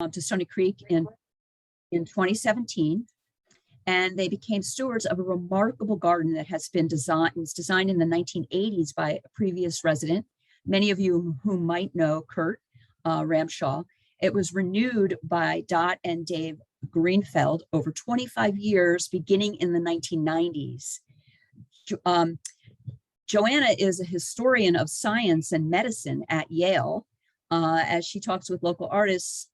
to Stony Creek in 2017. And they became stewards of a remarkable garden that has been was designed in the 1980s by a previous resident. Many of you who might know Kurt Ramshaw. It was renewed by Dot and Dave Greenfeld over 25 years, beginning in the 1990s. Joanna is a historian of science and medicine at Yale, as she talks with local artists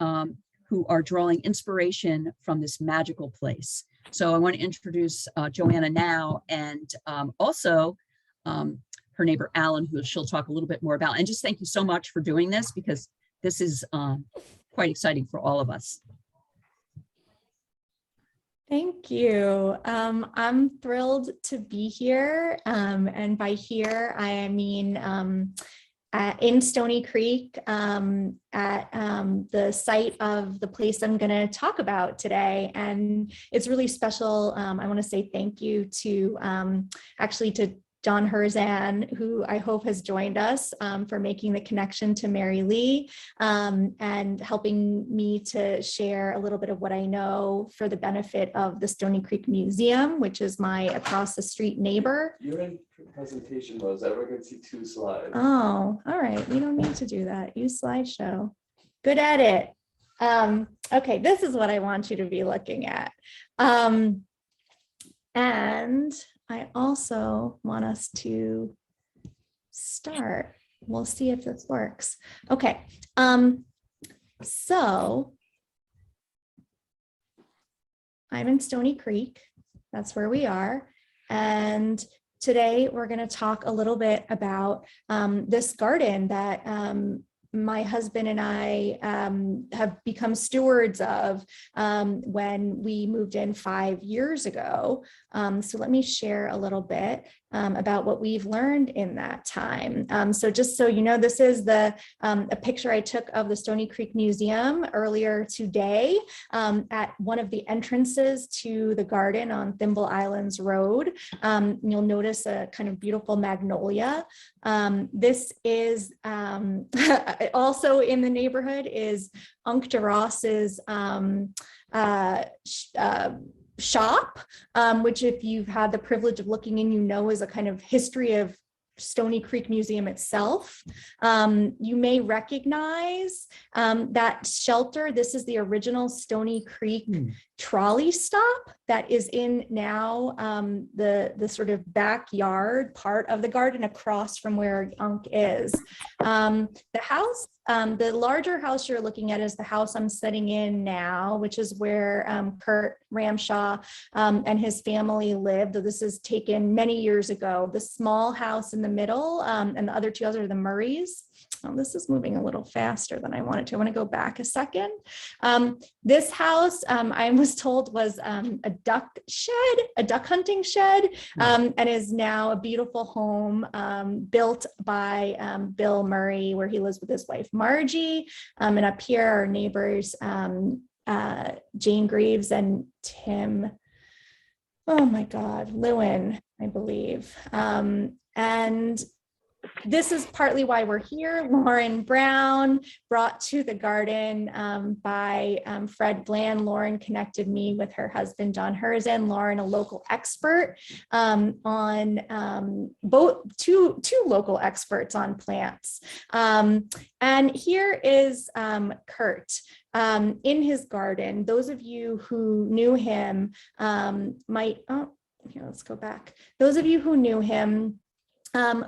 who are drawing inspiration from this magical place. So I want to introduce Joanna now, and also her neighbor Alan, who she'll talk a little bit more about. And just thank you so much for doing this, because this is quite exciting for all of us. Thank you. I'm thrilled to be here. And by here, I mean in Stony Creek, at the site of the place I'm going to talk about today. And it's really special. I want to say thank you to actually to John Herzan, who I hope has joined us, for making the connection to Mary Lee and helping me to share a little bit of what I know for the benefit of the Stony Creek Museum, which is my across the street neighbor. You're in presentation mode, so everyone can see 2 slides. Oh, all right. We don't need to do that. Use slideshow. Good at it. Okay, this is what I want you to be looking at. And I also want us to start. We'll see if this works. Okay, so I'm in Stony Creek. That's where we are. And today we're going to talk a little bit about this garden that my husband and I have become stewards of when we moved in 5 years ago. So let me share a little bit about what we've learned in that time. So just so you know, this is a picture I took of the Stony Creek Museum earlier today at one of the entrances to the garden on Thimble Islands Road. You'll notice a kind of beautiful magnolia. This is also in the neighborhood is Unc DeRoss's shop, which if you've had the privilege of looking in, you know is a kind of history of Stony Creek Museum itself. You may recognize that shelter. This is the original Stony Creek trolley stop that is in now the sort of backyard part of the garden across from where Unc is. The house, the larger house you're looking at is the house I'm sitting in now, which is where Kurt Ramshaw and his family lived. This is taken many years ago. The small house in the middle and the other 2 houses are the Murrays. Oh, this is moving a little faster than I wanted to. I want to go back a second. This house, I was told, was a duck hunting shed, and is now a beautiful home built by Bill Murray, where he lives with his wife, Margie. And up here are neighbors, Jane Greaves and Tim, oh my God, Lewin, I believe. And this is partly why we're here. Lauren Brown, brought to the garden by Fred Bland. Lauren connected me with her husband, John Herzan. Lauren, a local expert on two local experts on plants. And here is Kurt in his garden. Those of you who knew him might, oh, here, let's go back. Those of you who knew him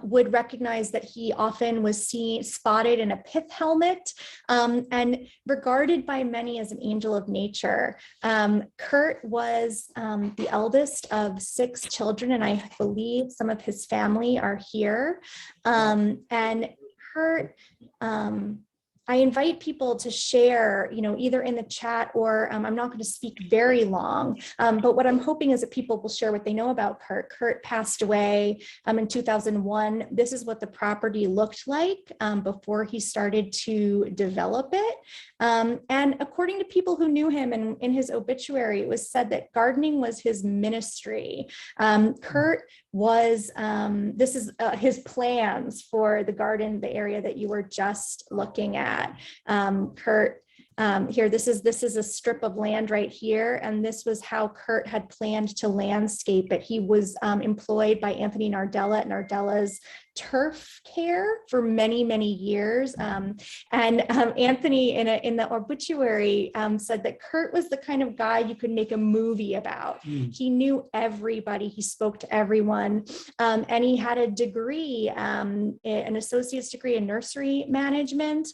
would recognize that he often was spotted in a pith helmet and regarded by many as an angel of nature. Kurt was the eldest of 6 children, and I believe some of his family are here. And Kurt, I invite people to share, either in the chat or I'm not going to speak very long, but what I'm hoping is that people will share what they know about Kurt. Kurt passed away in 2001. This is what the property looked like before he started to develop it. And according to people who knew him, and in his obituary, it was said that gardening was his ministry. Kurt was, this is his plans for the garden, the area that you were just looking at. Kurt Here, this is a strip of land right here, and this was how Kurt had planned to landscape it. He was employed by Anthony Nardella at Nardella's turf care for many, many years. Anthony in the obituary said that Kurt was the kind of guy you could make a movie about. He knew everybody, he spoke to everyone, and he had a degree, an associate's degree in nursery management,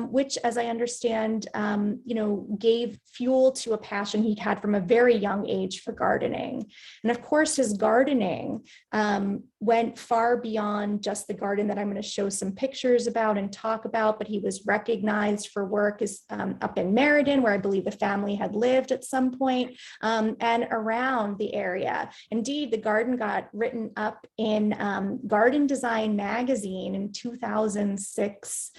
which, as I understand, gave fuel to a passion he'd had from a very young age for gardening. And of course, his gardening went far beyond just the garden that I'm going to show some pictures about and talk about, but he was recognized for work up in Radin, where I believe the family had lived at some point, and around the area. Indeed, the garden got written up in Garden Design magazine in 1986,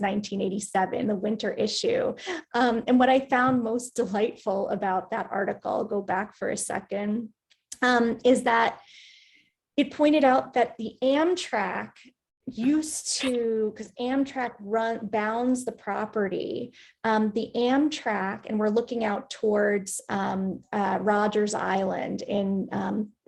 1987, the winter issue. And what I found most delightful about that article, I'll go back for a second, is that it pointed out that the Amtrak used to, because Amtrak bounds the property, the Amtrak, and we're looking out towards Rogers Island in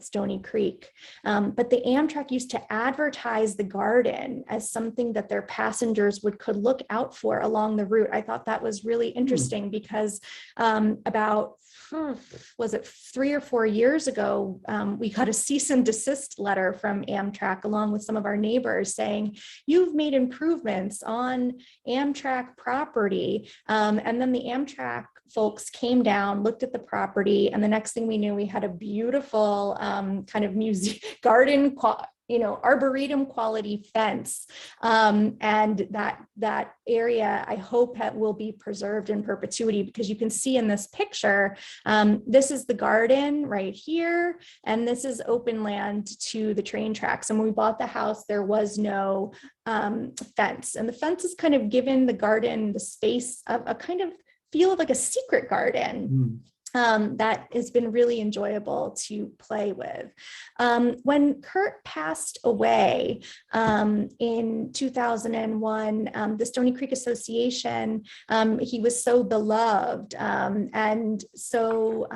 Stony Creek, but the Amtrak used to advertise the garden as something that their passengers could look out for along the route. I thought that was really interesting because about was it 3 or 4 years ago, we got a cease and desist letter from Amtrak along with some of our neighbors saying, you've made improvements on Amtrak property. And then the Amtrak folks came down, looked at the property, and the next thing we knew, we had a beautiful kind of garden, arboretum quality fence. And that area, I hope, will be preserved in perpetuity, because you can see in this picture, this is the garden right here, and this is open land to the train tracks. And when we bought the house, there was no fence. And the fence has kind of given the garden the space of a kind of feel of like a secret garden. That has been really enjoyable to play with. When Kurt passed away in 2001, the Stony Creek Association, he was so beloved and so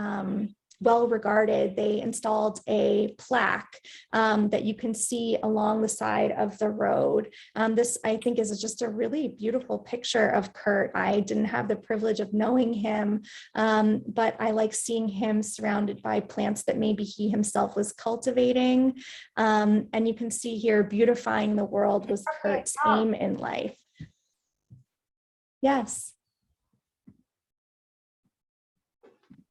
well regarded, they installed a plaque that you can see along the side of the road. This, I think, is just a really beautiful picture of Kurt. I didn't have the privilege of knowing him, but I like seeing him surrounded by plants that maybe he himself was cultivating. And you can see here, beautifying the world was Kurt's aim in life. Yes.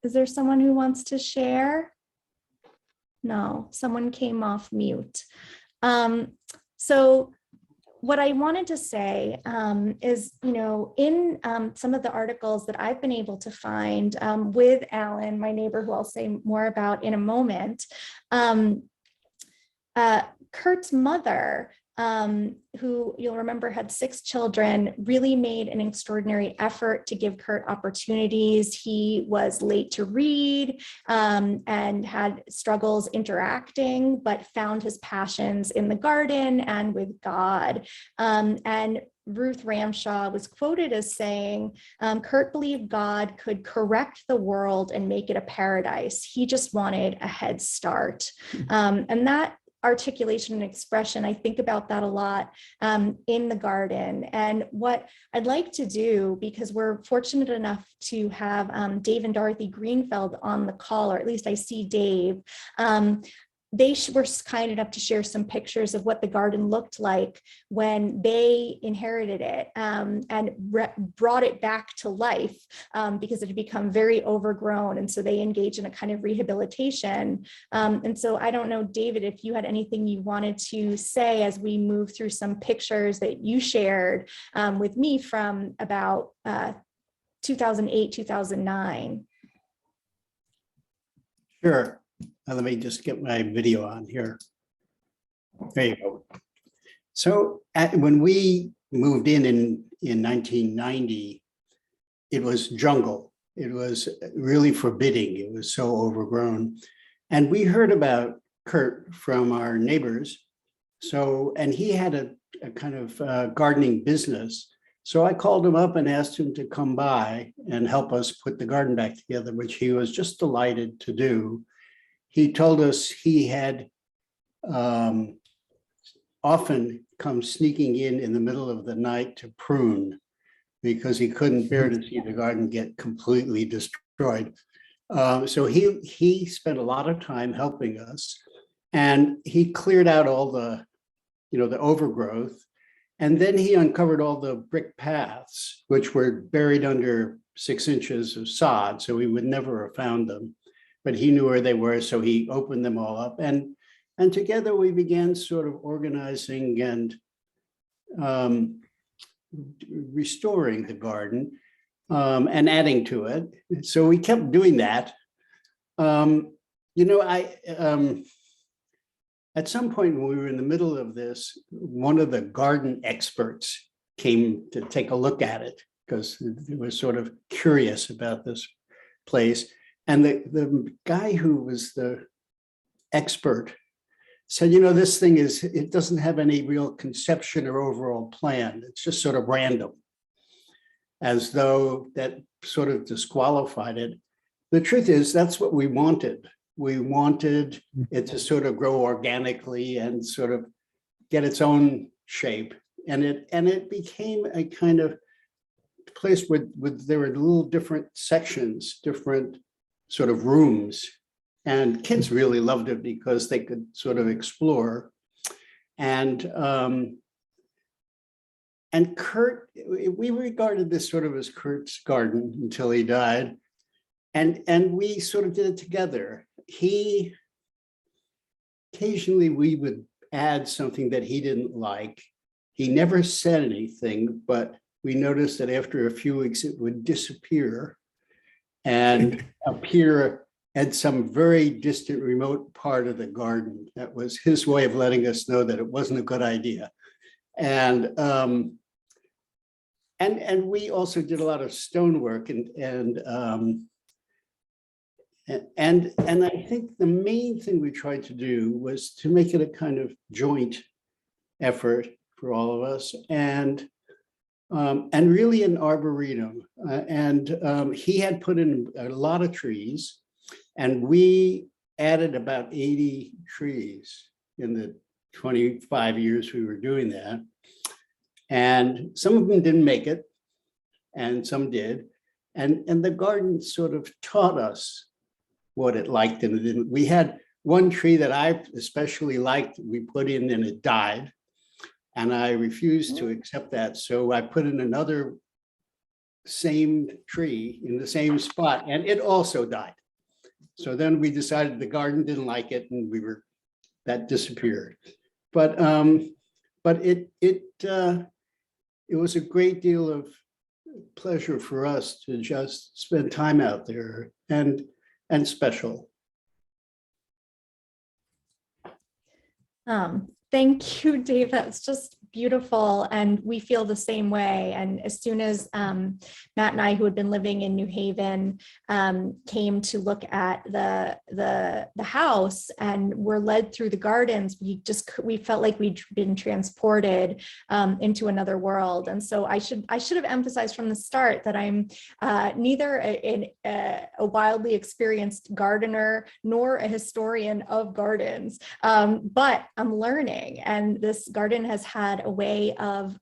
Is there someone who wants to share? No, someone came off mute. So what I wanted to say is, in some of the articles that I've been able to find with Alan, my neighbor, who I'll say more about in a moment, Kurt's mother, who you'll remember had 6 children, really made an extraordinary effort to give Kurt opportunities. He was late to read and had struggles interacting, but found his passions in the garden and with God. And Ruth Ramshaw was quoted as saying, Kurt believed God could correct the world and make it a paradise. He just wanted a head start. And that articulation and expression, I think about that a lot in the garden. And what I'd like to do, because we're fortunate enough to have Dave and Dorothy Greenfeld on the call, or at least I see Dave, they were kind enough to share some pictures of what the garden looked like when they inherited it and brought it back to life because it had become very overgrown. And so they engaged in a kind of rehabilitation. And so I don't know, David, if you had anything you wanted to say as we move through some pictures that you shared with me from about 2008, 2009. Sure. Now let me just get my video on here. There you go. So when we moved in 1990, it was jungle. It was really forbidding. It was so overgrown. And we heard about Kurt from our neighbors. So, and he had a kind of gardening business. So I called him up and asked him to come by and help us put the garden back together, which he was just delighted to do. He told us he had often come sneaking in the middle of the night to prune because he couldn't bear to see the garden get completely destroyed. So he spent a lot of time helping us, and he cleared out all the, the overgrowth. And then he uncovered all the brick paths, which were buried under 6 inches of sod. So we would never have found them, but he knew where they were. So he opened them all up, and together we began sort of organizing and restoring the garden and adding to it. So we kept doing that. At some point when we were in the middle of this, one of the garden experts came to take a look at it because they were sort of curious about this place. And the guy who was the expert said, this thing it doesn't have any real conception or overall plan. It's just sort of random, as though that sort of disqualified it. The truth is, that's what we wanted. We wanted it to sort of grow organically and sort of get its own shape. And it became a kind of place where there were little different sections, different sort of rooms. And kids really loved it because they could sort of explore. And Kurt, we regarded this sort of as Kurt's garden until he died. And we sort of did it together. Occasionally we would add something that he didn't like. He never said anything, but we noticed that after a few weeks it would disappear and appear at some very distant, remote part of the garden. That was his way of letting us know that it wasn't a good idea. And we also did a lot of stonework and I think the main thing we tried to do was to make it a kind of joint effort for all of us, and really an arboretum. He had put in a lot of trees, and we added about 80 trees in the 25 years we were doing that. And some of them didn't make it, and some did. And the garden sort of taught us what it liked and it didn't. We had one tree that I especially liked, we put in and it died. And I refused to accept that. So I put in another same tree in the same spot, and it also died. So then we decided the garden didn't like it, and that disappeared. But it was a great deal of pleasure for us to just spend time out there and special. Thank you, Dave. That's just beautiful. And we feel the same way. And as soon as Matt and I, who had been living in New Haven, came to look at the house and were led through the gardens, we felt like we'd been transported into another world. And so I should have emphasized from the start that I'm neither a wildly experienced gardener nor a historian of gardens, but I'm learning. And this garden has had a way of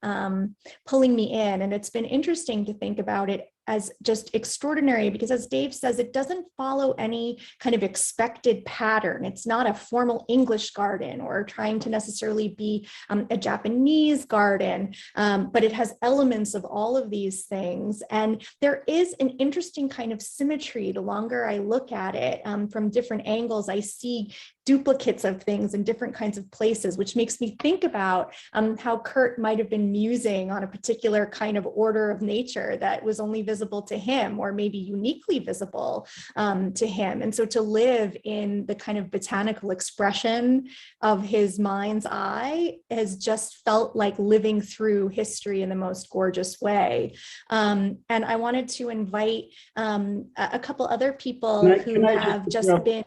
pulling me in. And it's been interesting to think about it as just extraordinary, because as Dave says, it doesn't follow any kind of expected pattern. It's not a formal English garden or trying to necessarily be a Japanese garden, but it has elements of all of these things. And there is an interesting kind of symmetry. The longer I look at it from different angles, I see duplicates of things in different kinds of places, which makes me think about how Kurt might have been musing on a particular kind of order of nature that was only visible to him, or maybe uniquely visible to him. And so to live in the kind of botanical expression of his mind's eye has just felt like living through history in the most gorgeous way. And I wanted to invite a couple other people who have just been.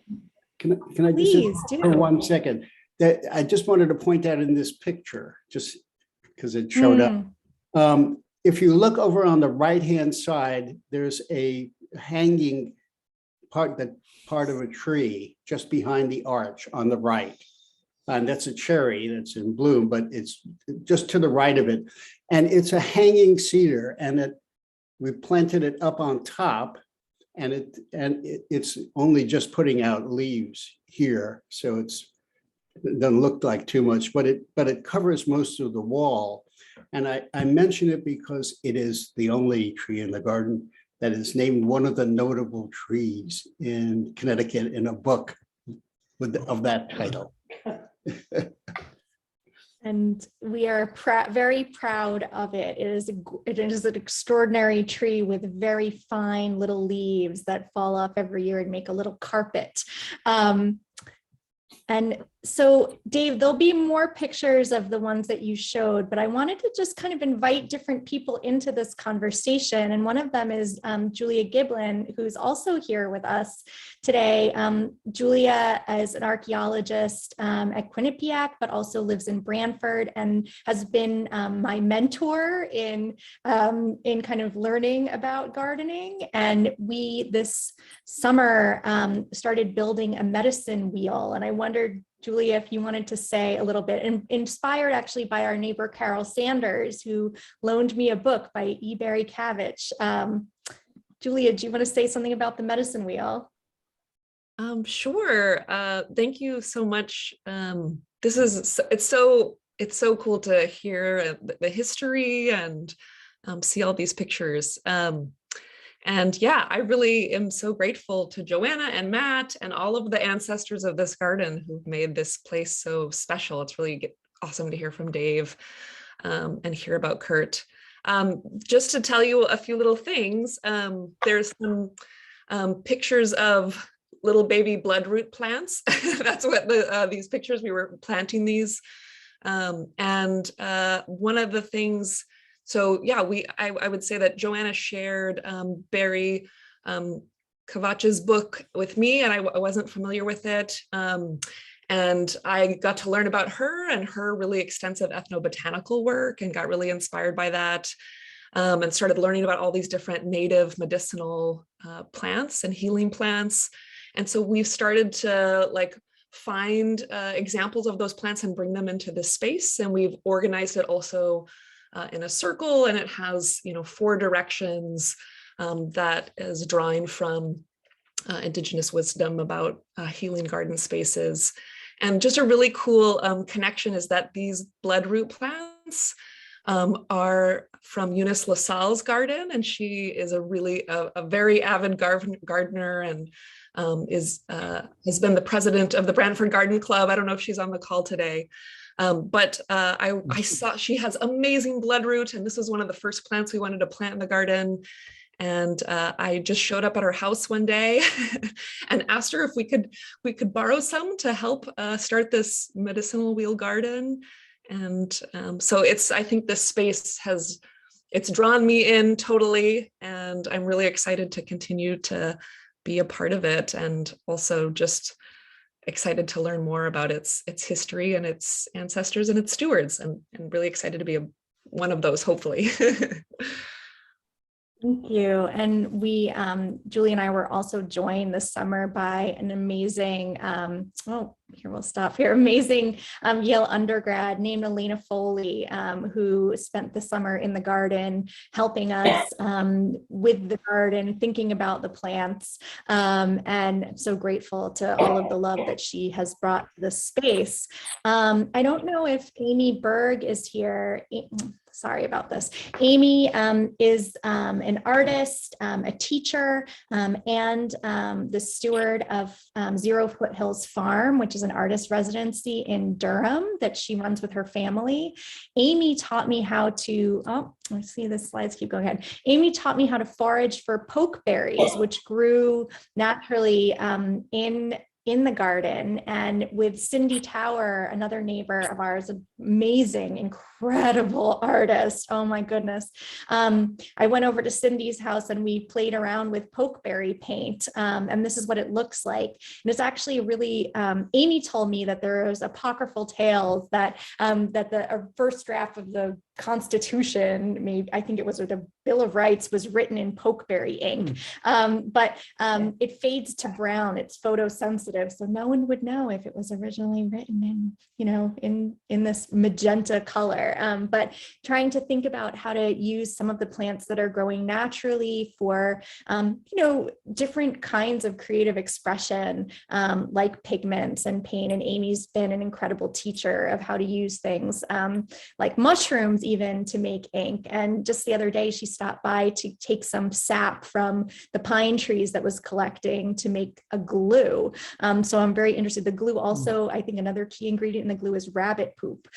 Can I Please just do. For 1 second, that I just wanted to point out in this picture, just because it showed up. if you look over on the right-hand side, there's a hanging part of a tree just behind the arch on the right. And that's a cherry that's in bloom, but it's just to the right of it. And it's a hanging cedar, and we planted it up on top, and it's only just putting out leaves here. So it doesn't look like too much, but it covers most of the wall. And I mention it because it is the only tree in the garden that is named one of the notable trees in Connecticut in a book of that title. And we are very proud of it. It is an extraordinary tree with very fine little leaves that fall off every year and make a little carpet. And so, Dave, there'll be more pictures of the ones that you showed, but I wanted to just kind of invite different people into this conversation. And one of them is Julia Giblin, who's also here with us today. Julia is an archaeologist at Quinnipiac, but also lives in Branford and has been my mentor in kind of learning about gardening. And we, this summer, started building a medicine wheel. And I wondered, Julia, if you wanted to say a little bit, and inspired actually by our neighbor Carol Sanders, who loaned me a book by E. Barry Cavich. Julia, do you want to say something about the medicine wheel? Sure. Thank you so much. It's so cool to hear the history and see all these pictures. And yeah, I really am so grateful to Joanna and Matt and all of the ancestors of this garden who've made this place so special. It's really awesome to hear from Dave and hear about Kurt. Just to tell you a few little things, there's some pictures of little baby bloodroot plants. That's what these pictures, we were planting these. And one of the things, so yeah, I would say that Joanna shared Barry Cavach's book with me, and I wasn't familiar with it. And I got to learn about her and her really extensive ethnobotanical work and got really inspired by that, and started learning about all these different native medicinal plants and healing plants. And so we've started to find examples of those plants and bring them into this space. And we've organized it also in a circle, and it has 4 directions that is drawing from indigenous wisdom about healing garden spaces. And just a really cool connection is that these bloodroot plants are from Eunice LaSalle's garden, and she is a very avid gardener and has been the president of the Brantford Garden Club. I don't know if she's on the call today. But I saw she has amazing bloodroot, and this was one of the first plants we wanted to plant in the garden. And I just showed up at her house one day and asked her if we could borrow some to help start this medicinal wheel garden. And so I think this space it's drawn me in totally, and I'm really excited to continue to be a part of it, and also just excited to learn more about its history and its ancestors and its stewards, and really excited to be one of those, hopefully. Thank you. And we, Julie and I were also joined this summer by an amazing, we'll stop here, amazing Yale undergrad named Elena Foley, who spent the summer in the garden helping us with the garden, thinking about the plants. And I'm so grateful to all of the love that she has brought to this space. I don't know if Amy Berg is here. Sorry about this. Amy is an artist, a teacher, and the steward of Zero Foothills Farm, which is an artist residency in Durham that she runs with her family. Amy taught me how to, let's see, the slides keep going ahead. Amy taught me how to forage for pokeberries, which grew naturally in the garden. And with Cindy Tower, another neighbor of ours, amazing, incredible artist. Oh my goodness. I went over to Cindy's house and we played around with pokeberry paint. And this is what it looks like. And it's actually really, Amy told me that there was apocryphal tales that the first draft of the Constitution, maybe I think it was, or the Bill of Rights was written in pokeberry ink, but it fades to brown. It's photosensitive, so no one would know if it was originally written in, you know, in this magenta color. But trying to think about how to use some of the plants that are growing naturally for, you know, different kinds of creative expression, like pigments and paint. And Amy's been an incredible teacher of how to use things like mushrooms even to make ink. And just the other day, she stopped by to take some sap from the pine trees that was collecting to make a glue. So I'm very interested. The glue also, I think another key ingredient in the glue is rabbit poop.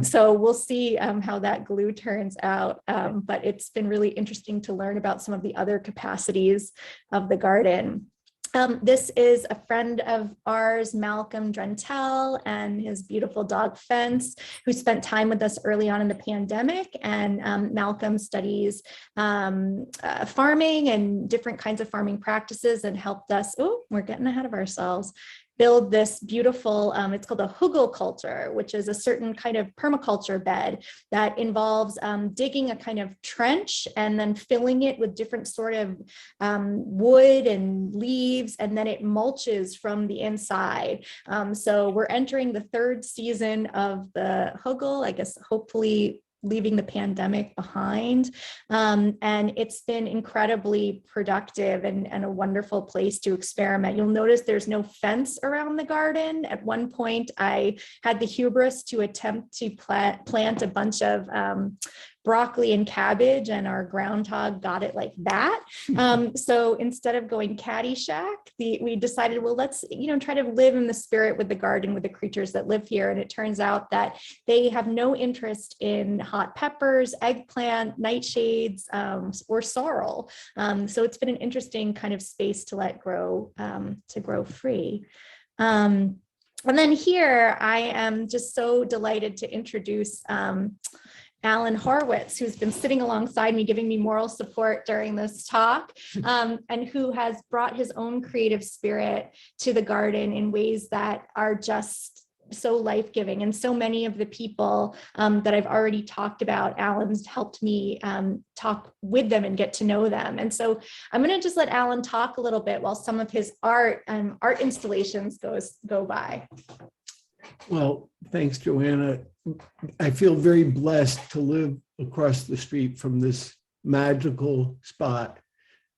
So we'll see how that glue turns out. But it's been really interesting to learn about some of the other capacities of the garden. This is a friend of ours, Malcolm Drentel, and his beautiful dog Fence, who spent time with us early on in the pandemic. And Malcolm studies farming and different kinds of farming practices and helped us, oh, we're getting ahead of ourselves, build this beautiful, it's called a Hugelkultur, which is a certain kind of permaculture bed that involves digging a kind of trench and then filling it with different sort of wood and leaves, and then it mulches from the inside. So we're entering the third season of the Hugel, I guess, hopefully leaving the pandemic behind. And it's been incredibly productive and a wonderful place to experiment. You'll notice there's no fence around the garden. At one point, I had the hubris to attempt to plant a bunch of broccoli and cabbage, and our groundhog got it like that. So instead of going Caddyshack, we decided, well, let's, you know, try to live in the spirit with the garden, with the creatures that live here. And it turns out that they have no interest in hot peppers, eggplant, nightshades, or sorrel. So it's been an interesting kind of space to let grow, to grow free. And then here, I am just so delighted to introduce Alan Horowitz, who's been sitting alongside me, giving me moral support during this talk, and who has brought his own creative spirit to the garden in ways that are just so life-giving. And so many of the people that I've already talked about, Alan's helped me talk with them and get to know them. And so I'm going to just let Alan talk a little bit while some of his art installations go by. Well, thanks, Joanna. I feel very blessed to live across the street from this magical spot,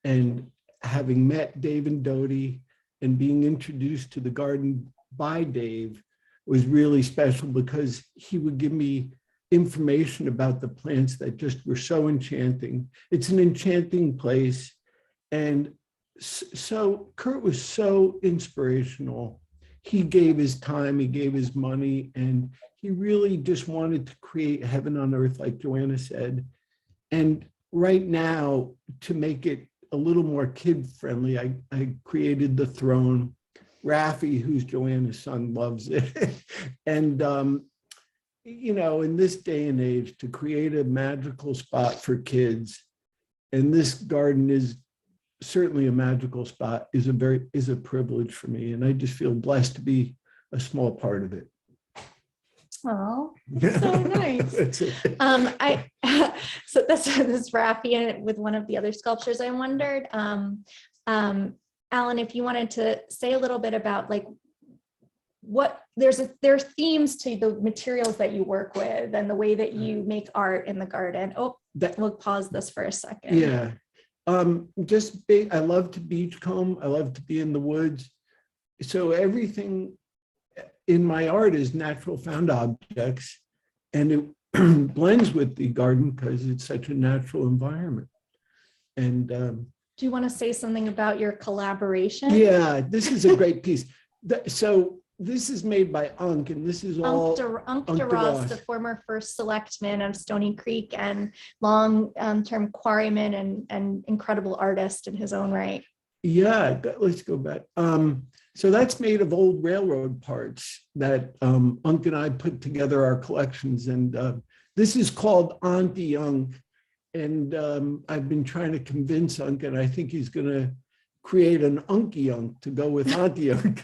and having met Dave and Dodie and being introduced to the garden by Dave was really special, because he would give me information about the plants that just were so enchanting. It's an enchanting place. And so Kurt was so inspirational. He gave his time, he gave his money, and he really just wanted to create heaven on earth, like Joanna said. And right now, to make it a little more kid-friendly, I created the throne. Raffi, who's Joanna's son, loves it. And, you know, in this day and age, to create a magical spot for kids, and this garden is certainly a magical spot, is a privilege for me. And I just feel blessed to be a small part of it. Oh, so nice. So this Raffi with one of the other sculptures. I wondered, Alan, if you wanted to say a little bit about like what there are themes to the materials that you work with and the way that you make art in the garden. Oh, we'll pause this for a second. Yeah. I love to beachcomb. I love to be in the woods. So everything in my art is natural found objects, and it blends with the garden because it's such a natural environment. And do you want to say something about your collaboration? Yeah, this is a great piece. So this is made by Unk, and this is all Unk DeRoss, the former first selectman of Stony Creek and long-term quarryman and incredible artist in his own right. Yeah, let's go back. So that's made of old railroad parts that Unk and I put together our collections. And this is called Aunty Young. And I've been trying to convince Unk, and I think he's going to create an Aunty Young to go with Aunty Young.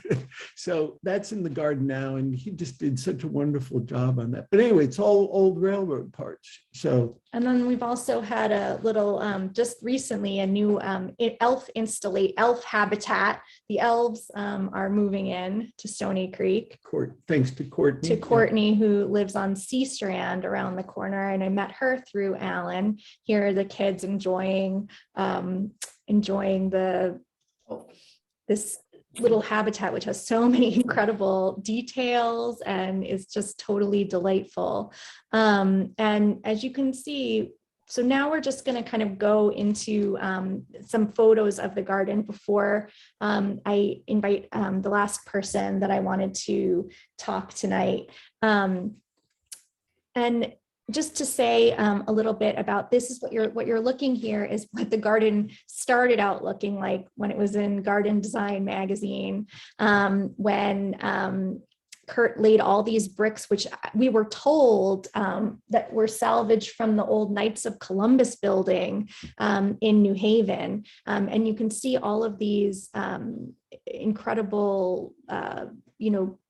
So that's in the garden now, and he just did such a wonderful job on that. But anyway, it's all old railroad parts. So. And then we've also had a little, just recently, a new elf habitat. The elves are moving in to Stony Creek. Thanks to Courtney. To Courtney, who lives on Sea Strand around the corner. And I met her through Alan. Here are the kids enjoying this little habitat, which has so many incredible details and is just totally delightful. And as you can see, so now we're just going to kind of go into some photos of the garden before I invite the last person that I wanted to talk tonight. And just to say a little bit about this is what you're looking here is what the garden started out looking like when it was in Garden Design magazine, when Kurt laid all these bricks, which we were told that were salvaged from the old Knights of Columbus building in New Haven. And you can see all of these incredible,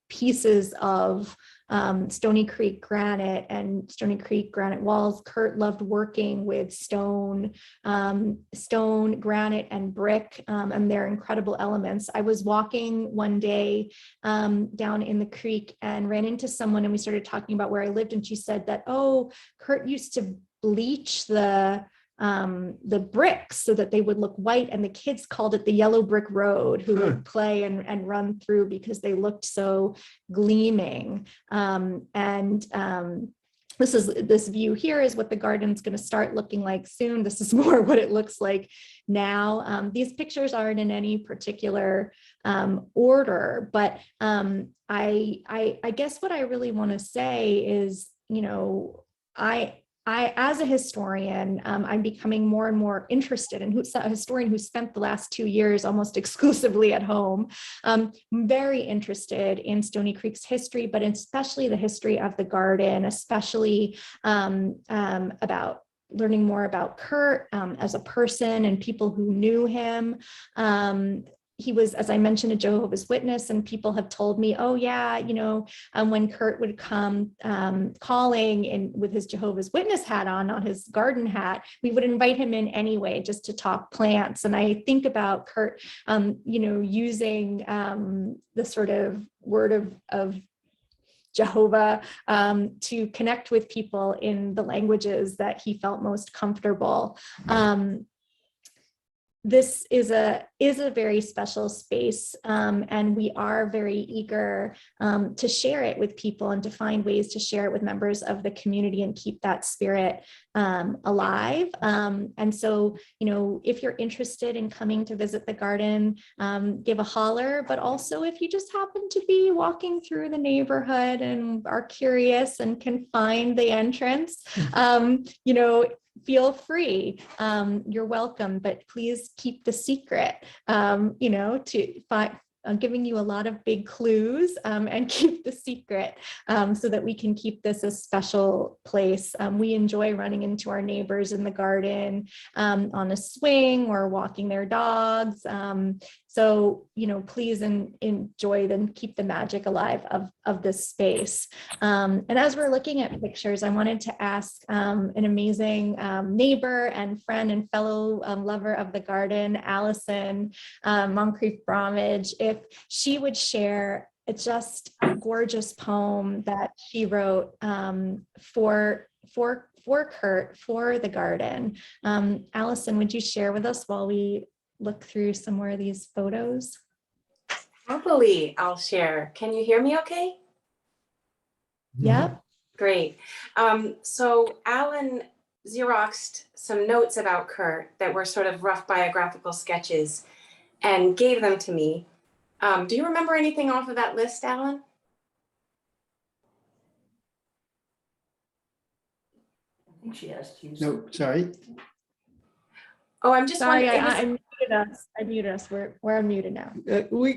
pieces of Stony Creek granite and Stony Creek granite walls. Kurt loved working with stone, granite, and brick, and they're incredible elements. I was walking one day down in the creek and ran into someone, and we started talking about where I lived, and she said that, oh, Kurt used to bleach the bricks so that they would look white, and the kids called it the yellow brick road, who would play and run through because they looked so gleaming. This view here is what the garden's going to start looking like soon. This is more what it looks like now. These pictures aren't in any particular order, but I guess what I really want to say is, I, as a historian, I'm becoming more and more interested, and a historian who spent the last 2 years almost exclusively at home, very interested in Stony Creek's history, but especially the history of the garden, especially about learning more about Kurt as a person and people who knew him. He was, as I mentioned, a Jehovah's Witness, and people have told me, oh yeah, when Kurt would come calling and with his Jehovah's Witness hat on, not his garden hat, we would invite him in anyway, just to talk plants. And I think about Kurt, using the sort of word of Jehovah to connect with people in the languages that he felt most comfortable. This is a very special space, and we are very eager to share it with people and to find ways to share it with members of the community and keep that spirit alive. And so, if you're interested in coming to visit the garden, give a holler. But also, if you just happen to be walking through the neighborhood and are curious and can find the entrance, feel free. You're welcome, but please keep the secret, I'm giving you a lot of big clues, and keep the secret so that we can keep this a special place. We enjoy running into our neighbors in the garden on a swing or walking their dogs. So, please enjoy and keep the magic alive of this space. And as we're looking at pictures, I wanted to ask an amazing neighbor and friend and fellow lover of the garden, Allison Moncrief Bromwich, if she would share just a gorgeous poem that she wrote for Kurt, for the garden. Allison, would you share with us while we look through some more of these photos? Happily, I'll share. Can you hear me okay? Yep. Great. So Alan Xeroxed some notes about Kurt that were sort of rough biographical sketches and gave them to me. Do you remember anything off of that list, Alan? I think she asked you. No, sorry. Oh, I'm just Sorry, wondering. I muted us. I muted us. We're unmuted now.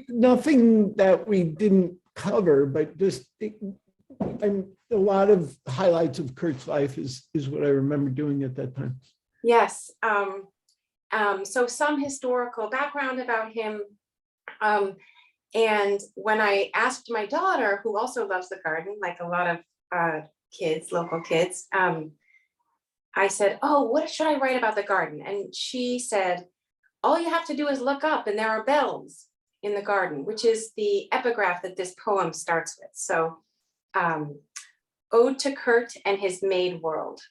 Nothing that we didn't cover, but just a lot of highlights of Kurt's life is what I remember doing at that time. Yes. So some historical background about him. And when I asked my daughter, who also loves the garden, like a lot of kids, local kids, I said, oh, what should I write about the garden? And she said, all you have to do is look up and there are bells in the garden, which is the epigraph that this poem starts with. So, Ode to Kurt and His Maid World.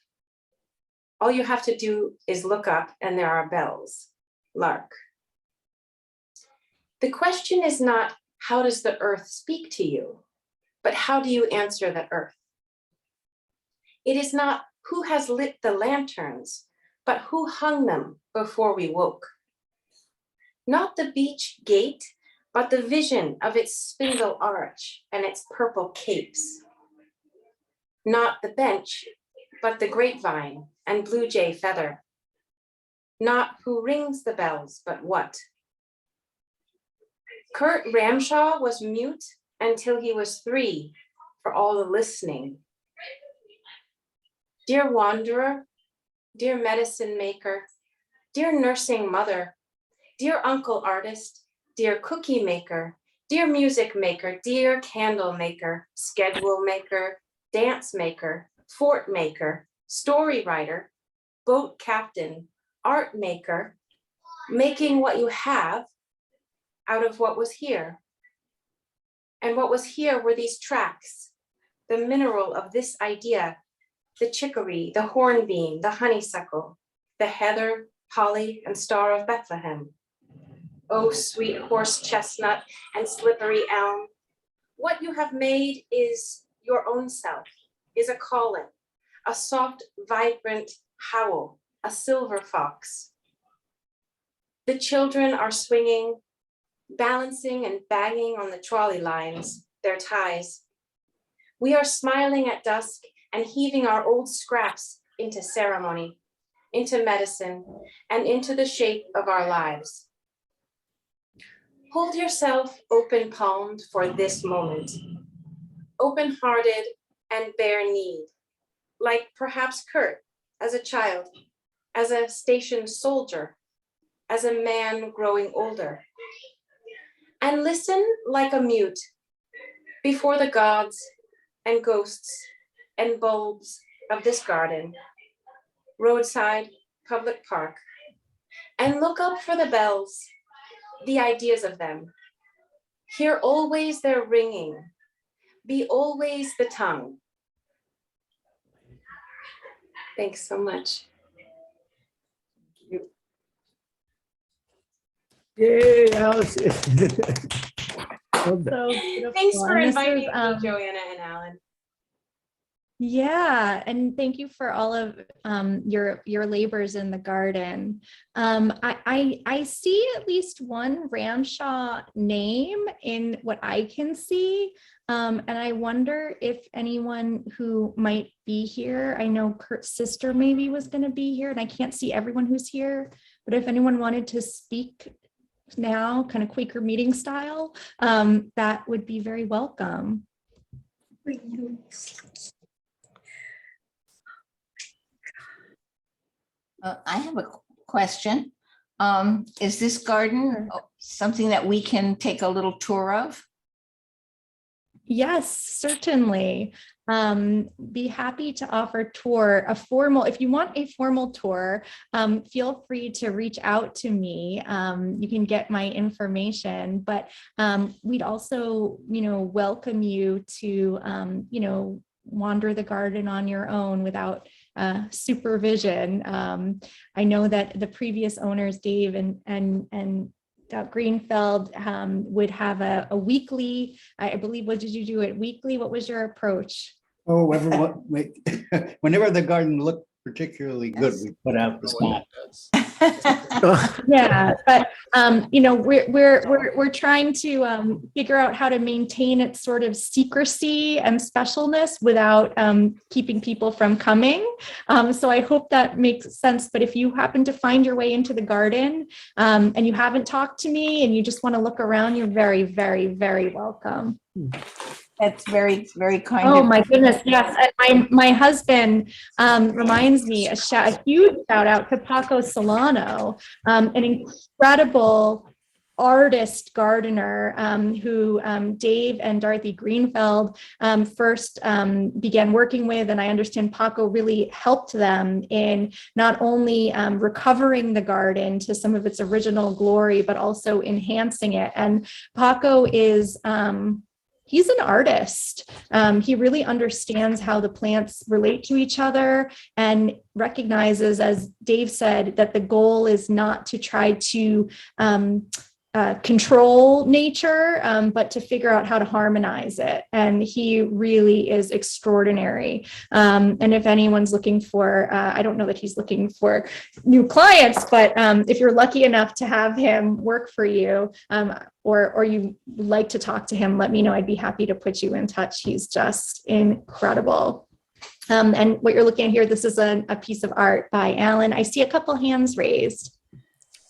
All you have to do is look up and there are bells. Lark. The question is not, how does the earth speak to you? But how do you answer the earth? It is not who has lit the lanterns, but who hung them before we woke. Not the beach gate, but the vision of its spindle arch and its purple capes. Not the bench, but the grapevine and blue jay feather. Not who rings the bells, but what. Kurt Ramshaw was mute until he was 3 for all the listening. Dear wanderer, dear medicine maker, dear nursing mother, dear uncle artist, dear cookie maker, dear music maker, dear candle maker, schedule maker, dance maker, fort maker, story writer, boat captain, art maker, making what you have out of what was here. And what was here were these tracks, the mineral of this idea, the chicory, the hornbeam, the honeysuckle, the heather, holly, and star of Bethlehem. Oh, sweet horse chestnut and slippery elm, what you have made is your own self, is a calling, a soft, vibrant howl, a silver fox. The children are swinging, balancing and banging on the trolley lines, their ties. We are smiling at dusk and heaving our old scraps into ceremony, into medicine, and into the shape of our lives. Hold yourself open-palmed for this moment, open-hearted and bare-kneed, like perhaps Kurt as a child, as a stationed soldier, as a man growing older. And listen like a mute before the gods and ghosts and bulbs of this garden, roadside, public park, and look up for the bells, the ideas of them. Hear always their ringing, be always the tongue. Thanks so much. Yay, Alice. So beautiful. Thanks for And this inviting is, me, Joanna and Alan. Yeah, and thank you for all of your labors in the garden. I see at least one Ramshaw name in what I can see, and I wonder if anyone who might be here, I know Kurt's sister maybe was going to be here, and I can't see everyone who's here, but if anyone wanted to speak now, kind of Quaker meeting style, that would be very welcome. I have a question. Is this garden something that we can take a little tour of? Yes, certainly. Be happy to offer tour, if you want a formal tour, feel free to reach out to me. You can get my information, but we'd also, welcome you to, wander the garden on your own without supervision. I know that the previous owners, Dave and Dot Greenfeld, would have a weekly, I believe, what did you do it weekly? What was your approach? Oh, whenever the garden looked particularly good, we put out the spot. Yeah, but we're trying to figure out how to maintain its sort of secrecy and specialness without keeping people from coming. So I hope that makes sense. But if you happen to find your way into the garden and you haven't talked to me and you just want to look around, you're very, very, very welcome. That's very, very kind Oh of my you. goodness, yes. And my husband reminds me, a huge shout out to Paco Solano, an incredible artist gardener who Dave and Dorothy Greenfeld first began working with. And I understand Paco really helped them in not only recovering the garden to some of its original glory, but also enhancing it. And Paco is, he's an artist. He really understands how the plants relate to each other and recognizes, as Dave said, that the goal is not to try to control nature, but to figure out how to harmonize it. And he really is extraordinary. And if anyone's looking for, I don't know that he's looking for new clients, but if you're lucky enough to have him work for you, or you like to talk to him, let me know. I'd be happy to put you in touch. He's just incredible. And what you're looking at here, this is a piece of art by Alan. I see a couple hands raised.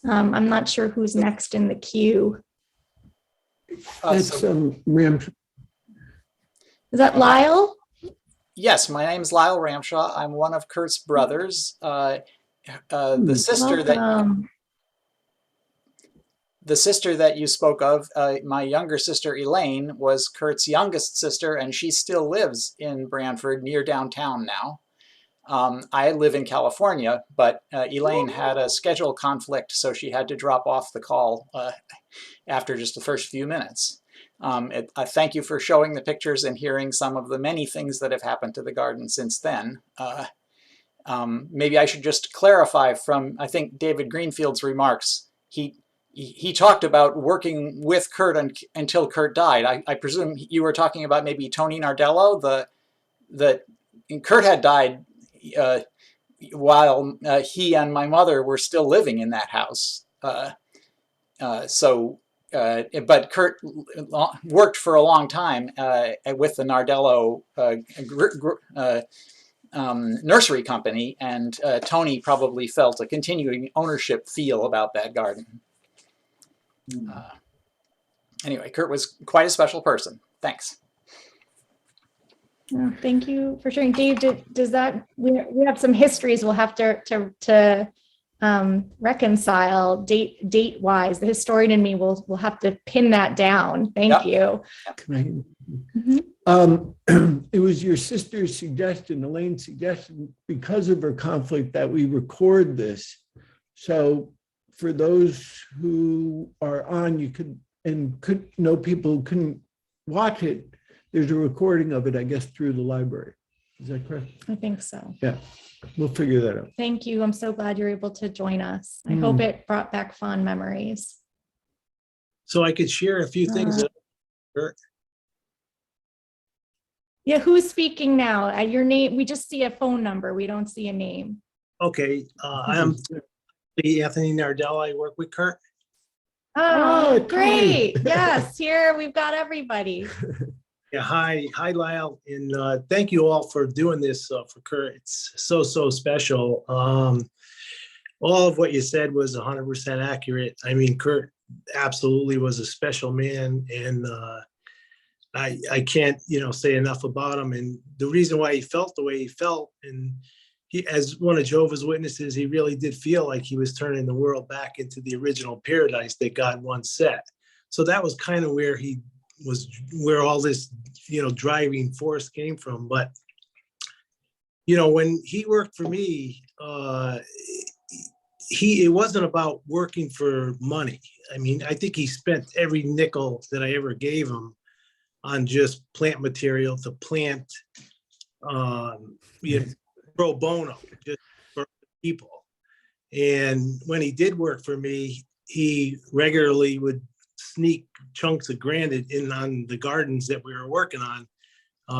I'm not sure who's next in the queue. That's Ramshaw. Is that Lyle? Yes, my name is Lyle Ramshaw. I'm one of Kurt's brothers. The sister that you spoke of, my younger sister Elaine, was Kurt's youngest sister, and she still lives in Branford near downtown now. I live in California, but Elaine had a schedule conflict, so she had to drop off the call after just the first few minutes. I thank you for showing the pictures and hearing some of the many things that have happened to the garden since then. Maybe I should just clarify from, I think, David Greenfield's remarks. He talked about working with Kurt until Kurt died. I presume you were talking about maybe Tony Nardello. Kurt had died while he and my mother were still living in that house. But Kurt worked for a long time with the Nardello nursery company, and Tony probably felt a continuing ownership feel about that garden. Anyway, Kurt was quite a special person. Thanks. Oh, thank you for sharing. Dave, does that, we have some histories we'll have to reconcile date wise. The historian in me will have to pin that down. Thank you. It was your sister's suggestion, Elaine's suggestion, because of her conflict, that we record this. So for those who are on, you could know people who couldn't watch it. There's a recording of it, I guess, through the library. Is that correct? I think so. Yeah, we'll figure that out. Thank you. I'm so glad you're able to join us. I hope it brought back fond memories. So I could share a few things. Yeah, who's speaking now? Your name, we just see a phone number. We don't see a name. Okay, I'm Anthony Nardello. I work with Kurt. Oh, great. Yes, here we've got everybody. Yeah, hi Lyle, and thank you all for doing this for Kurt. It's so special. All of what you said was 100% accurate. I mean, Kurt absolutely was a special man, and I can't say enough about him. And the reason why he felt the way he felt, and he, as one of Jehovah's Witnesses, he really did feel like he was turning the world back into the original paradise that God once set. So that was kind of where all this driving force came from. But when he worked for me, it wasn't about working for money. I mean, I think he spent every nickel that I ever gave him on just plant material to plant pro bono, just for people. And when he did work for me, he regularly would sneak chunks of granite in on the gardens that we were working on.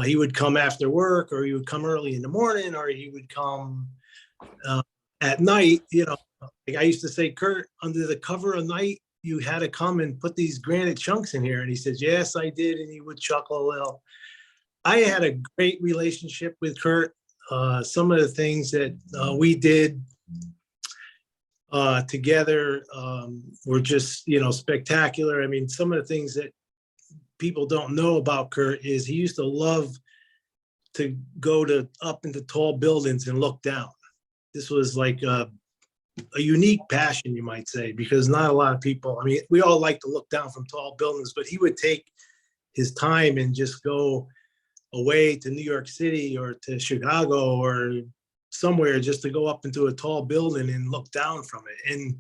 He would come after work, or he would come early in the morning, or he would come at night. Like I used to say, Kurt, under the cover of night, you had to come and put these granite chunks in here. And he says, yes, I did. And he would chuckle a little. I had a great relationship with Kurt. Some of the things that we did together were just, spectacular. I mean, some of the things that people don't know about Kurt is he used to love to go up into tall buildings and look down. This was like a unique passion, you might say, because not a lot of people, I mean, we all like to look down from tall buildings, but he would take his time and just go away to New York City or to Chicago or somewhere just to go up into a tall building and look down from it. And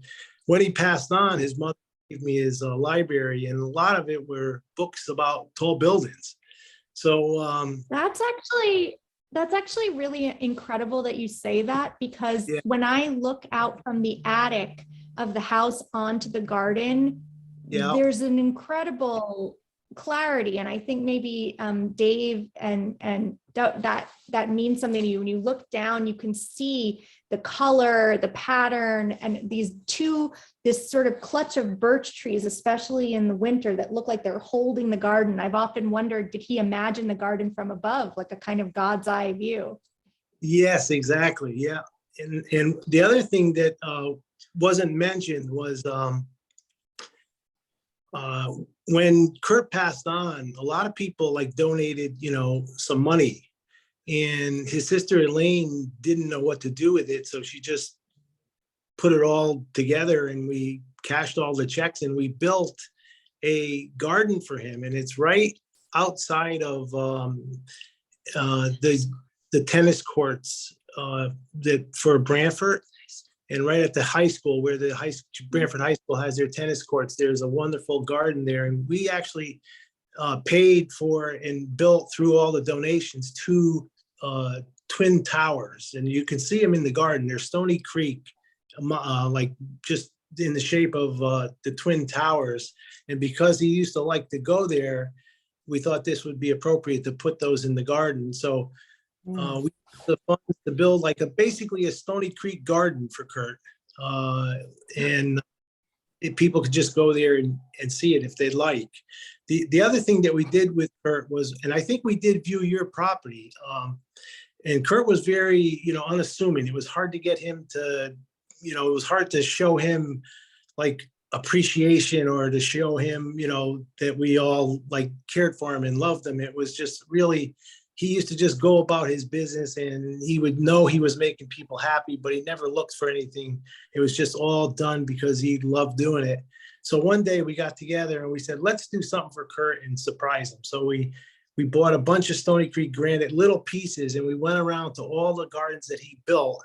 when he passed on, his mother gave me his library, and a lot of it were books about tall buildings. So that's actually really incredible that you say that, because Yeah. when I look out from the attic of the house onto the garden, Yeah. there's an incredible clarity. And I think maybe Dave and that means something to you. When you look down, you can see the color, the pattern, and this sort of clutch of birch trees, especially in the winter, that look like they're holding the garden. I've often wondered, did he imagine the garden from above, like a kind of God's eye view? Yes, exactly. Yeah. And the other thing that wasn't mentioned was when Kurt passed on, a lot of people like donated, some money, and his sister Elaine didn't know what to do with it. So she just put it all together, and we cashed all the checks, and we built a garden for him. And it's right outside of the tennis courts for Brantford. And right at the high school, where the Brantford High School has their tennis courts, there's a wonderful garden there. And we actually paid for and built through all the donations 2 twin towers. And you can see them in the garden. They're Stony Creek, like just in the shape of the twin towers. And because he used to like to go there, we thought this would be appropriate to put those in the garden. So we used the funds to build like basically a Stony Creek garden for Kurt. And people could just go there and see it if they'd like. The other thing that we did with Kurt was, and I think we did view your property, and Kurt was very, unassuming. It was hard to get him to, it was hard to show him like appreciation or to show him, that we all like cared for him and loved him. It was just really, he used to just go about his business, and he would know he was making people happy, but he never looked for anything. It was just all done because he loved doing it. So one day we got together and we said, let's do something for Kurt and surprise him. So we bought a bunch of Stony Creek granite, little pieces, and we went around to all the gardens that he built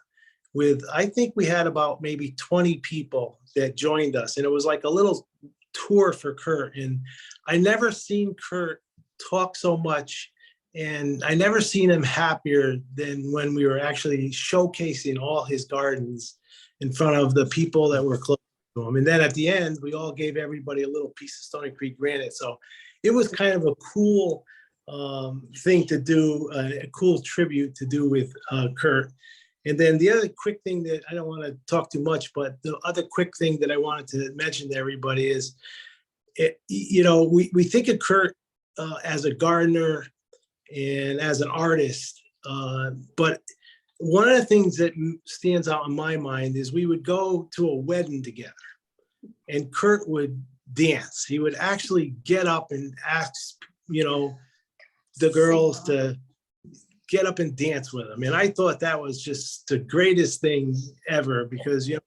with, I think we had about maybe 20 people that joined us. And it was like a little tour for Kurt. And I never seen Kurt talk so much, and I never seen him happier than when we were actually showcasing all his gardens in front of the people that were close to him. And then at the end, we all gave everybody a little piece of Stony Creek granite. So it was kind of a cool thing to do, a cool tribute to do with Kurt. And then the other quick thing that I don't want to talk too much, but the other quick thing that I wanted to mention to everybody is, we think of Kurt as a gardener and as an artist, but one of the things that stands out in my mind is we would go to a wedding together, and Kurt would dance. He would actually get up and ask, the girls to get up and dance with him. And I thought that was just the greatest thing ever, because, you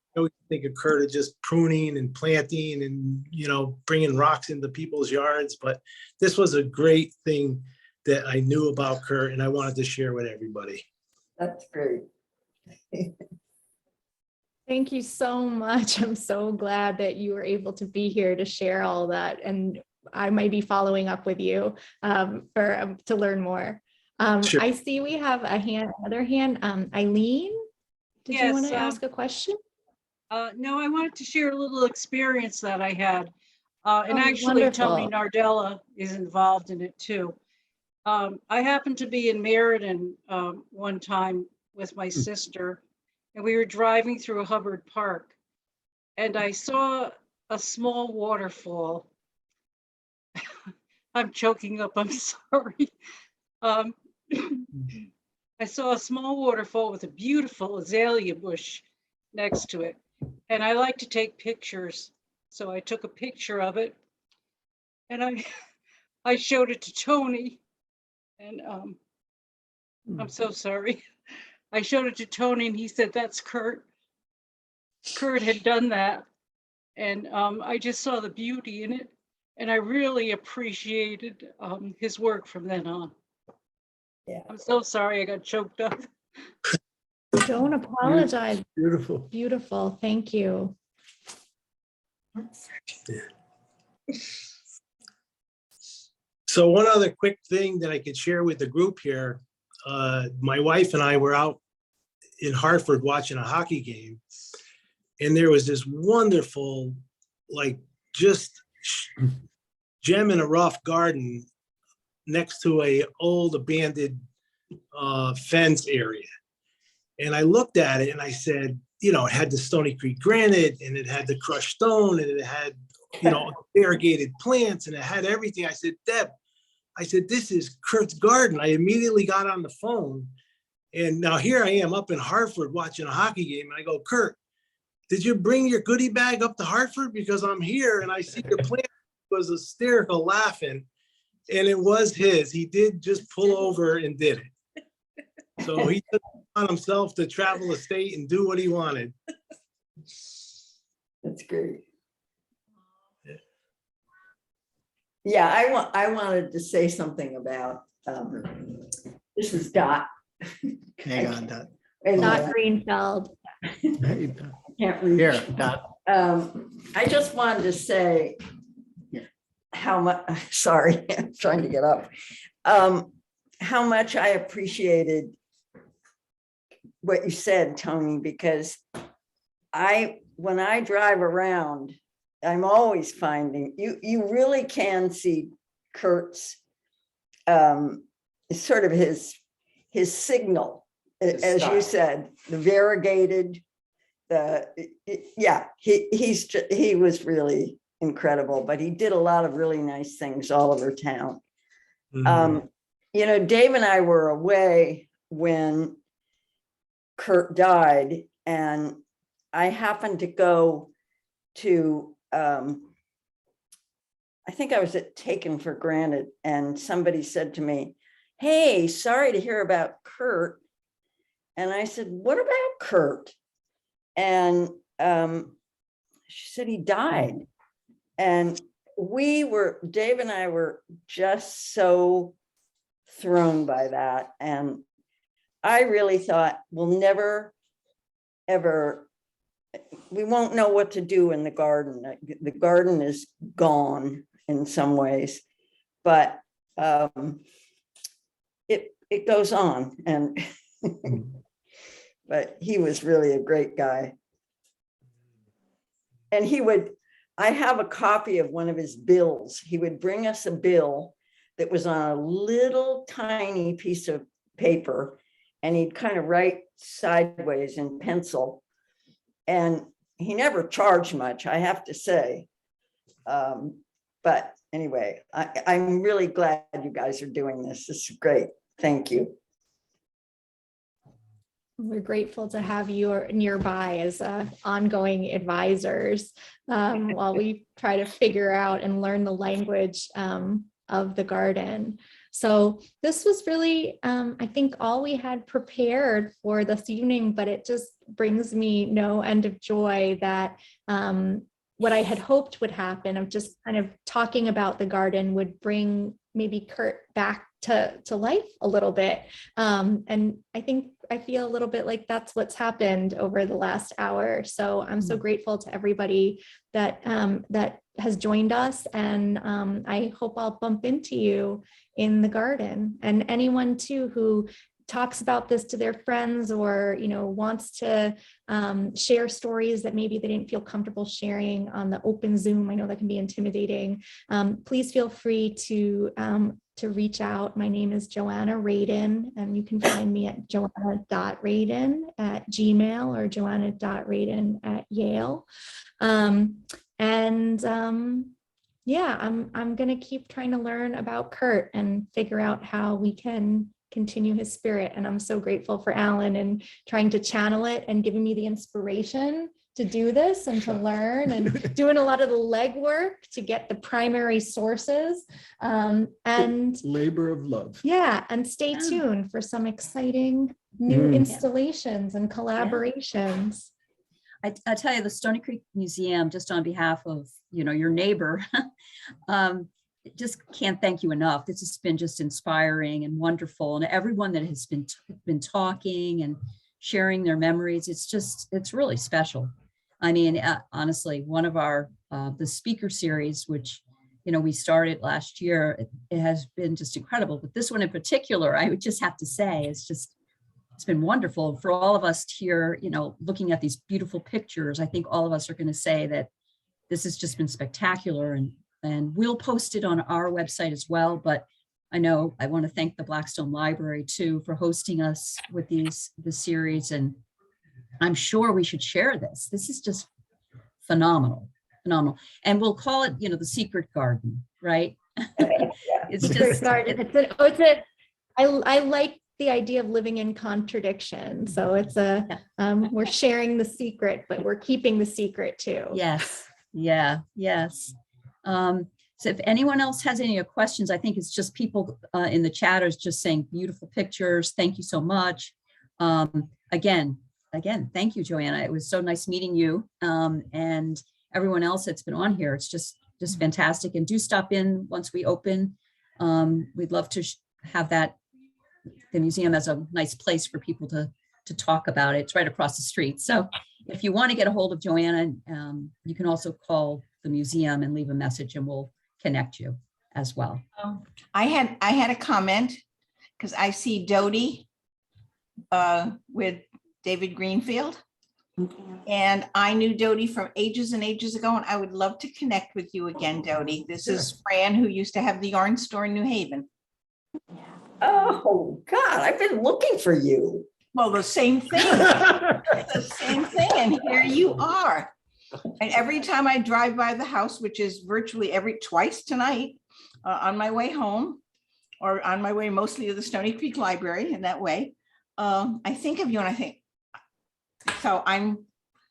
think of Kurt as just pruning and planting and, bringing rocks into people's yards. But this was a great thing that I knew about Kurt, and I wanted to share with everybody. That's great. Thank you so much. I'm so glad that you were able to be here to share all that. And I might be following up with you to learn more. Sure. I see we have another hand. Eileen, did you want to ask a question? No, I wanted to share a little experience that I had. And actually, wonderful. Tony Nardella is involved in it too. I happened to be in Meriden one time with my sister, and we were driving through Hubbard Park, and I saw a small waterfall. I'm choking up, I'm sorry. I saw a small waterfall with a beautiful azalea bush next to it. And I like to take pictures. So I took a picture of it, and I showed it to Tony, and I'm so sorry. I showed it to Tony, and he said, "That's Kurt." Kurt had done that, and I just saw the beauty in it, and I really appreciated his work from then on. Yeah. I'm so sorry I got choked up. Don't apologize. Beautiful. Beautiful. Thank you. So one other quick thing that I could share with the group here. My wife and I were out in Hartford watching a hockey game. And there was this wonderful, like just gem in a rough garden next to a old abandoned fence area. And I looked at it and I said, you know, it had the Stony Creek granite and it had the crushed stone and it had, you know, variegated plants and it had everything. I said, Deb, I said, this is Kurt's garden. I immediately got on the phone. And now here I am up in Hartford watching a hockey game. And I go, Kurt, did you bring your goodie bag up to Hartford? Because I'm here and I see your plant. He was hysterical laughing. And it was his. He did just pull over and did it. So he took it on himself to travel the state and do what he wanted. That's great. Yeah, I wanted to say something about, this is Dot. Hang on, Dot. Dot Greenfeld. Can't read. Here, Dot. I just wanted to say how much, sorry, I'm trying to get up. How much I appreciated what you said, Tony, because when I drive around, I'm always finding, you really can see Kurt's, sort of his signal, as you said, the variegated, he was really incredible, but he did a lot of really nice things all over town. Mhm. You know, Dave and I were away when Kurt died, and I happened to go to, I think I was at Taken for Granted, and somebody said to me, hey, sorry to hear about Kurt. And I said, what about Kurt? And she said he died. And Dave and I were just so thrown by that. And I really thought we'll never, ever, we won't know what to do in the garden. The garden is gone in some ways, but it goes on. And but he was really a great guy. And I have a copy of one of his bills. He would bring us a bill that was on a little tiny piece of paper, and he'd kind of write sideways in pencil. And he never charged much, I have to say. But anyway, I'm really glad you guys are doing this. This is great. Thank you. We're grateful to have you nearby as ongoing advisors while we try to figure out and learn the language of the garden. So this was really, I think, all we had prepared for this evening, but it just brings me no end of joy that what I had hoped would happen of just kind of talking about the garden would bring maybe Kurt back to life a little bit. And I feel a little bit like that's what's happened over the last hour. So I'm so grateful to everybody that has joined us. And I hope I'll bump into you in the garden, and anyone too who talks about this to their friends or, wants to share stories that maybe they didn't feel comfortable sharing on the open Zoom. I know that can be intimidating. Please feel free to reach out. My name is Joanna Radin, and you can find me at joanna.radin@gmail or joanna.radin@Yale. I'm going to keep trying to learn about Kurt and figure out how we can continue his spirit. And I'm so grateful for Alan and trying to channel it and giving me the inspiration to do this and to learn and doing a lot of the legwork to get the primary sources. And Labor of love. yeah, and stay tuned for some exciting new installations and collaborations. I tell you, the Stony Creek Museum, just on behalf of, your neighbor, just can't thank you enough. This has been just inspiring and wonderful. And everyone that has been talking and sharing their memories, it's really special. I mean, honestly, one of our, the speaker series, which, we started last year, it has been just incredible. But this one in particular, I would just have to say, it's been wonderful for all of us here, looking at these beautiful pictures. I think all of us are going to say that this has just been spectacular, and we'll post it on our website as well. But I know I want to thank the Blackstone Library too for hosting us with this series. And I'm sure we should share this. This is just phenomenal. And we'll call it, the secret garden, right? It's Secret just garden. I like the idea of living in contradiction. So it's we're sharing the secret, but we're keeping the secret too. Yes. Yeah. Yes. So if anyone else has any questions, I think it's just people in the chatters just saying beautiful pictures. Thank you so much. Again, thank you, Joanna. It was so nice meeting you, and everyone else that's been on here. It's just fantastic. And do stop in once we open. We'd love to have the museum as a nice place for people to talk about it. It's right across the street. So if you want to get a hold of Joanna, you can also call the museum and leave a message, and we'll connect you as well. I had a comment because I see Dodie with David Greenfield. And I knew Dodie from ages and ages ago, and I would love to connect with you again, Dodie. This is Fran, who used to have the yarn store in New Haven. Oh, God, I've been looking for you. Well, the same thing. The same thing. And here you are. And every time I drive by the house, which is virtually twice tonight, on my way home, or on my way mostly to the Stony Creek Library in that way, I think of you, and I think,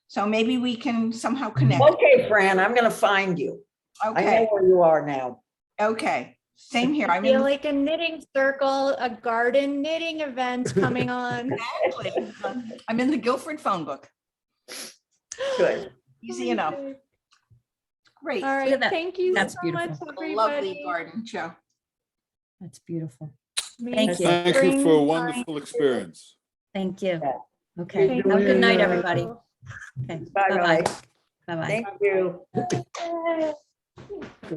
so maybe we can somehow connect. Okay, Fran, I'm going to find you. Okay. I know where you are now. Okay. Same here. I feel like a knitting circle, a garden knitting event coming on. Exactly. I'm in the Guilford phone book. Good. Easy enough. Great. All right. Thank you That's so beautiful. much, everybody. Lovely garden show. That's beautiful. Thank you. Thank you for a wonderful experience. Thank you. Yeah. Okay. Thank Have a good night, you. everybody. Okay. Bye-bye. Bye-bye. Thank you.